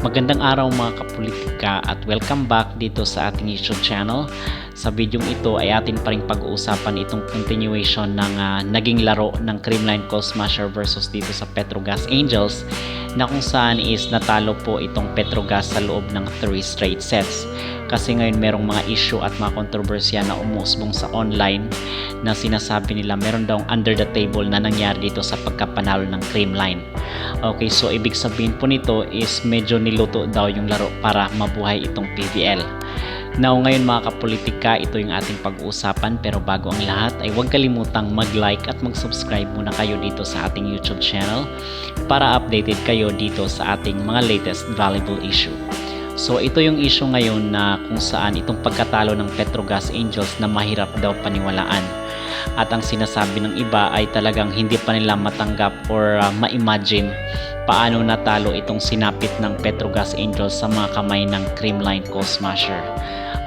Magandang araw mga kapolitika at welcome back dito sa ating YouTube channel. Sa videong ito ay atin pa rin pag-uusapan itong continuation ng naging laro ng Creamline Coal Smasher versus dito sa Petrogas Angels, na kung saan is natalo po itong Petrogas sa loob ng 3 straight sets. Kasi ngayon merong mga issue at mga kontrobersya na umusbong sa online na sinasabi nila meron daw under the table na nangyari dito sa pagkapanalo ng Creamline. Okay, so ibig sabihin po nito is medyo niluto daw yung laro para mabuhay itong PVL. Now ngayon mga kapolitika, ito yung ating pag-uusapan, pero bago ang lahat ay huwag kalimutang mag-like at mag-subscribe muna kayo dito sa ating YouTube channel para updated kayo dito sa ating mga latest valuable issue. So ito yung issue ngayon na kung saan itong pagkatalo ng Petrogas Angels na mahirap daw paniwalaan. At ang sinasabi ng iba ay talagang hindi pa nila matanggap or ma-imagine paano natalo itong sinapit ng Petrogas Angels sa mga kamay ng Creamline Coal Smasher.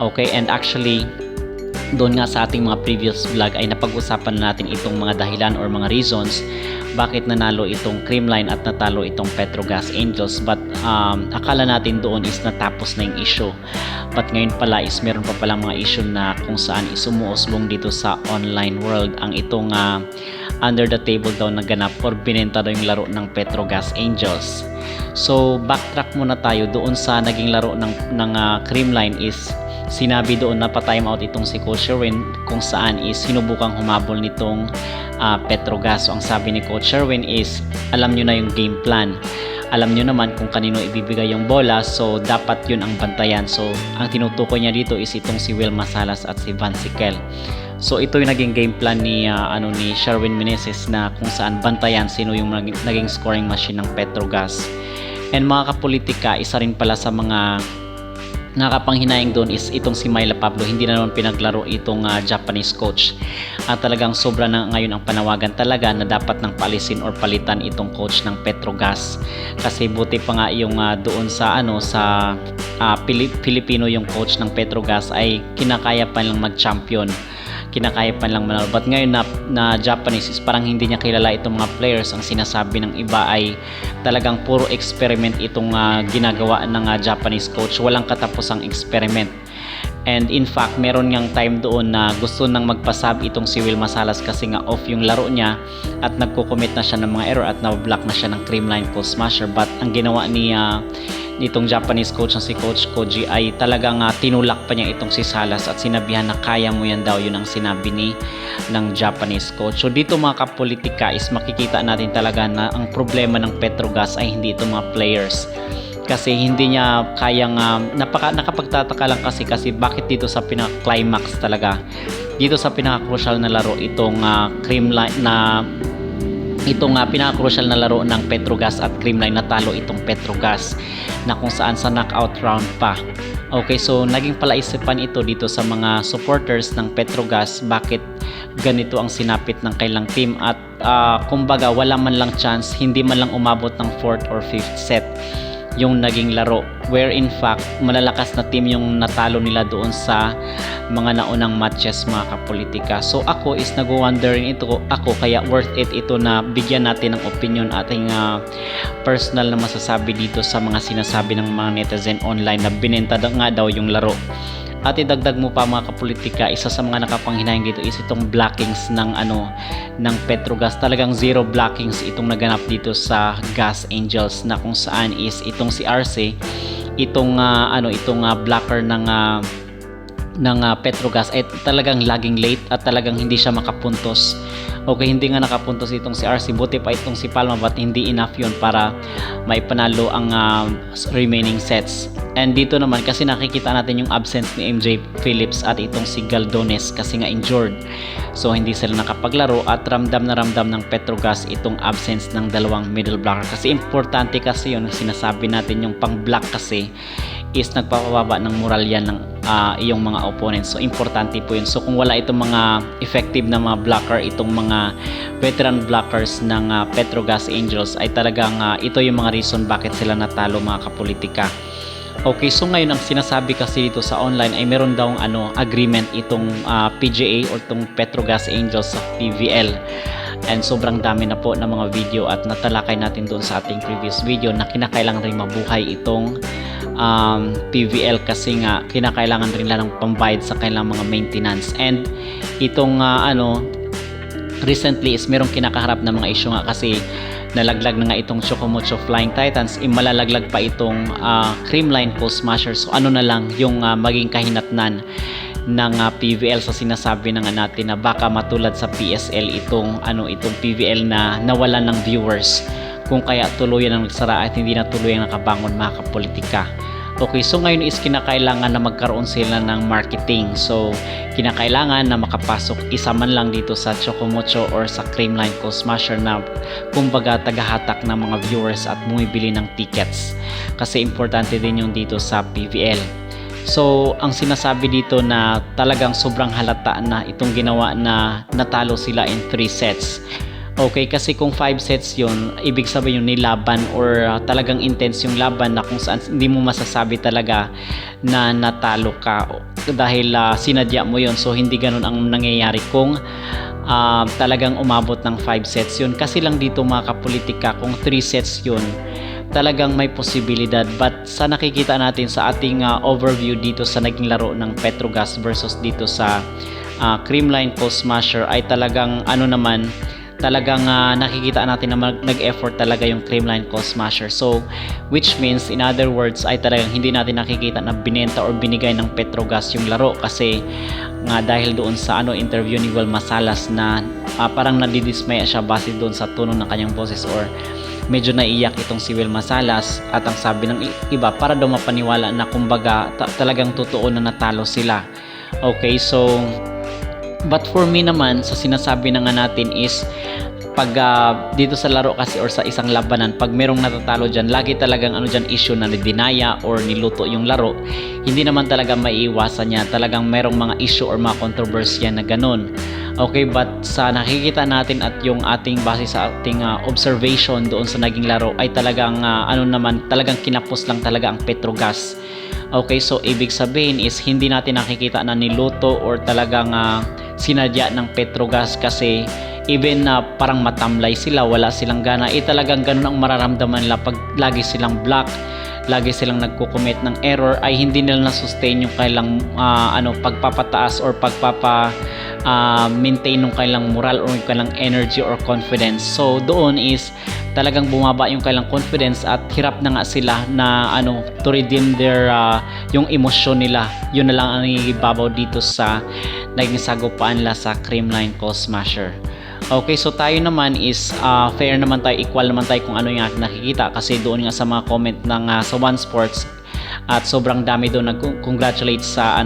Okay, and actually doon nga sa ating mga previous vlog ay napag-usapan natin itong mga dahilan or mga reasons bakit nanalo itong Creamline at natalo itong Petrogas Angels, but akala natin doon is natapos na yung issue, but ngayon pala is meron pa palang mga issue na kung saan is umuusbong dito sa online world ang itong under the table daw naganap or binenta daw yung laro ng Petrogas Angels. So backtrack muna tayo doon sa naging laro ng Creamline. Is sinabi doon na pa-time out itong si Coach Sherwin kung saan is sinubukang humabol nitong Petrogas. So ang sabi ni Coach Sherwin is alam nyo na yung game plan, alam nyo naman kung kanino ibibigay yung bola, so dapat yun ang bantayan. So ang tinutukoy niya dito is itong si Wilma Salas at si Van Siquel. So ito yung naging game plan ni Sherwin Meneses na kung saan bantayan sino yung naging scoring machine ng Petrogas. And mga kapolitika, isa rin pala sa mga nakapanghinayang doon is itong si Myla Pablo. Hindi na naman pinaglaro itong Japanese coach at talagang sobra na ngayon ang panawagan talaga na dapat nang palisin or palitan itong coach ng Petrogas, kasi buti pa nga yung doon sa Pilipino yung coach ng Petrogas ay kinakaya pa lang mag-champion, kinakaya pa lang manalo. But ngayon na Japanese is parang hindi niya kilala itong mga players. Ang sinasabi ng iba ay talagang puro experiment itong ginagawa ng Japanese coach. Walang katapusang experiment. And in fact, meron niyang time doon na gusto nang magpasab itong si Wilma Salas kasi nga off yung laro niya at nagko-commit na siya ng mga error at na-block na siya ng Creamline Coal Smasher. But ang ginawa nitong Japanese coach na si Coach Koji ay talagang tinulak pa niya itong si Salas at sinabihan na kaya mo yan daw. Yun ang sinabi ng Japanese coach. So dito mga kapolitika is makikita natin talaga na ang problema ng Petrogas ay hindi itong mga players, kasi hindi niya kayang nakapagtataka lang kasi bakit dito sa pinaka-climax talaga, dito sa pinaka-crucial na laro itong Creamline na pinaka-crucial na laro ng Petrogas at Creamline, natalo itong Petrogas na kung saan sa knockout round pa. Okay, so naging palaisipan ito dito sa mga supporters ng Petrogas bakit ganito ang sinapit ng kailang team at kumbaga wala man lang chance, hindi man lang umabot ng 4th or 5th set yung naging laro, where in fact malalakas na team yung natalo nila doon sa mga naunang matches mga kapolitika. So ako is nag-wondering kaya worth it ito na bigyan natin ng opinion ating personal na masasabi dito sa mga sinasabi ng mga netizen online na binenta nga daw yung laro. At idagdag mo pa mga kapolitika, isa sa mga nakapanghinayang dito is itong blockings ng Petrogas. Talagang zero blockings itong naganap dito sa Gas Angels, na kung saan is itong si RC, itong blocker ng Petrogas ay talagang laging late at talagang hindi siya makapuntos. Okay, hindi nga nakapuntos itong si RC, buti pa itong si Palma, but hindi enough yun para maipanalo ang remaining sets. And dito naman kasi nakikita natin yung absence ni MJ Phillips at itong si Galdones kasi nga injured, so hindi sila nakapaglaro at ramdam na ramdam ng Petrogas itong absence ng dalawang middle blocker, kasi importante kasi yun, sinasabi natin yung pang block kasi is nagpapababa ng moral yan ng iyong mga opponents. So importante po yun. So kung wala itong mga effective na mga blocker, itong mga veteran blockers ng Petrogas Angels, ay talagang ito yung mga reason bakit sila natalo mga kapolitika. Okay, so ngayon ang sinasabi kasi dito sa online ay meron daw agreement itong PGA or itong Petrogas Angels sa PVL and sobrang dami na po ng mga video at natalakay natin doon sa ating previous video na kinakailangan rin mabuhay itong PVL kasi nga kinakailangan rin lang ng pambayad sa kanilang mga maintenance. And itong recently is merong kinakaharap na mga issue nga kasi nalaglag na nga itong Chocomocho Flying Titans, malalaglag pa itong Creamline Coal Smasher. So ano na lang yung maging kahinatnan ng PVL sa sinasabi na nga natin na baka matulad sa PSL itong PVL na nawalan ng viewers kung kaya tuluyan ang nagsara at hindi na tuluyan nakabangon mga kapolitika. Okay, so ngayon is kinakailangan na magkaroon sila ng marketing. So kinakailangan na makapasok isa man lang dito sa Chocomocho or sa Creamline Coal Smasher na kumbaga tagahatak ng mga viewers at bumibili ng tickets kasi importante din yung dito sa PVL. So, ang sinasabi dito na talagang sobrang halata na itong ginawa na natalo sila in 3 sets. Okay, kasi kung 5 sets yun, ibig sabihin yung nilaban or talagang intense yung laban na kung saan hindi mo masasabi talaga na natalo ka dahil sinadya mo yun. So, hindi ganun ang nangyayari kung talagang umabot ng 5 sets yun. Kasi lang dito mga kapolitika, kung 3 sets yun, talagang may posibilidad. But sa nakikita natin sa ating overview dito sa naging laro ng Petrogas versus dito sa Creamline Coal Smasher ay talagang talagang nakikita natin na nag-effort talaga yung Creamline Coal Smasher. So which means in other words ay talagang hindi natin nakikita na binenta or binigay ng Petrogas yung laro kasi nga dahil doon sa interview ni Will Masalas na parang nadidismaya siya base doon sa tono ng kanyang boses or medyo naiyak itong si Will Masalas at ang sabi ng iba para daw mapaniwala na kumbaga talagang totoo na natalo sila. Okay, so but for me naman sa sinasabi na nga natin is pag dito sa laro kasi or sa isang labanan, pag merong natatalo dyan, lagi talagang issue na dinaya or niluto yung laro. Hindi naman talaga maiiwasan niya, talagang merong mga issue or mga controversy na ganun. Okay, but sa nakikita natin at yung ating base sa ating observation doon sa naging laro ay talagang talagang kinapos lang talaga ang Petrogas. Okay, so ibig sabihin is hindi natin nakikita na niluto or talagang sinadya ng Petrogas kasi even na parang matamlay sila, wala silang gana, talagang ganun ang mararamdaman nila pag lagi silang block, lagi silang nagko-commit ng error ay hindi nila na-sustain yung kailang pagpapataas or maintain yung kailang moral or yung kailang energy or confidence. So doon is talagang bumaba yung kailang confidence at hirap na nga sila na to redeem their yung emosyon nila. Yun na lang ang ibabaw dito sa naging sagupaan nila sa Creamline Coal Smasher. Okay, so tayo naman is fair naman tayo, equal naman tayo kung ano yung nakikita kasi doon nga sa mga comment ng sa One Sports at sobrang dami doon nag-congratulate sa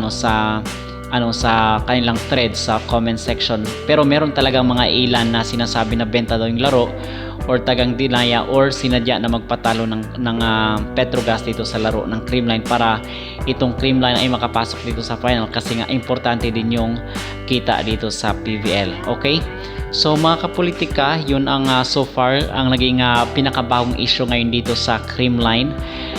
sa kanilang thread sa comment section. Pero meron talagang mga ilan na sinasabi na benta daw yung laro or tagang dinaya or sinadya na magpatalo ng Petrogas dito sa laro ng Creamline para itong Creamline ay makapasok dito sa final kasi nga importante din yung kita dito sa PVL. Okay? So mga kapolitika, yun ang so far ang naging pinakabagong issue ngayon dito sa Creamline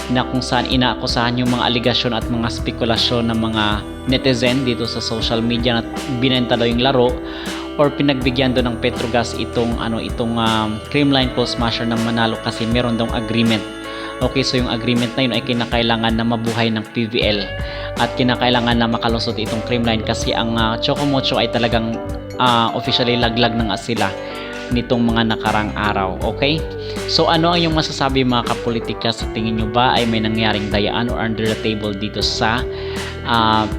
na kung saan inaakusahan yung mga aligasyon at mga spekulasyon ng mga netizen dito sa social media na binenta daw yung laro or pinagbigyan doon ng Petrogas itong Creamline Coal Smasher na manalo kasi meron daw agreement. Okay, so yung agreement na yun ay kinakailangan na mabuhay ng PVL at kinakailangan na makalusot itong Creamline kasi ang Chocomocho ay talagang officially laglag na nga sila nitong mga nakarang araw. Okay? So ano ang yung masasabi mga kapolitika? Sa tingin nyo ba ay may nangyaring dayaan or under the table dito sa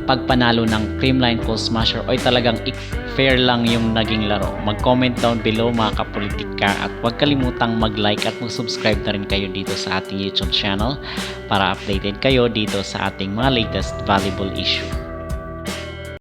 pagpanalo ng Creamline Coal Smasher o ay talagang fair lang yung naging laro? Mag-comment down below mga kapolitika at huwag kalimutang mag-like at mag-subscribe na rin kayo dito sa ating YouTube channel para updated kayo dito sa ating mga latest valuable issue.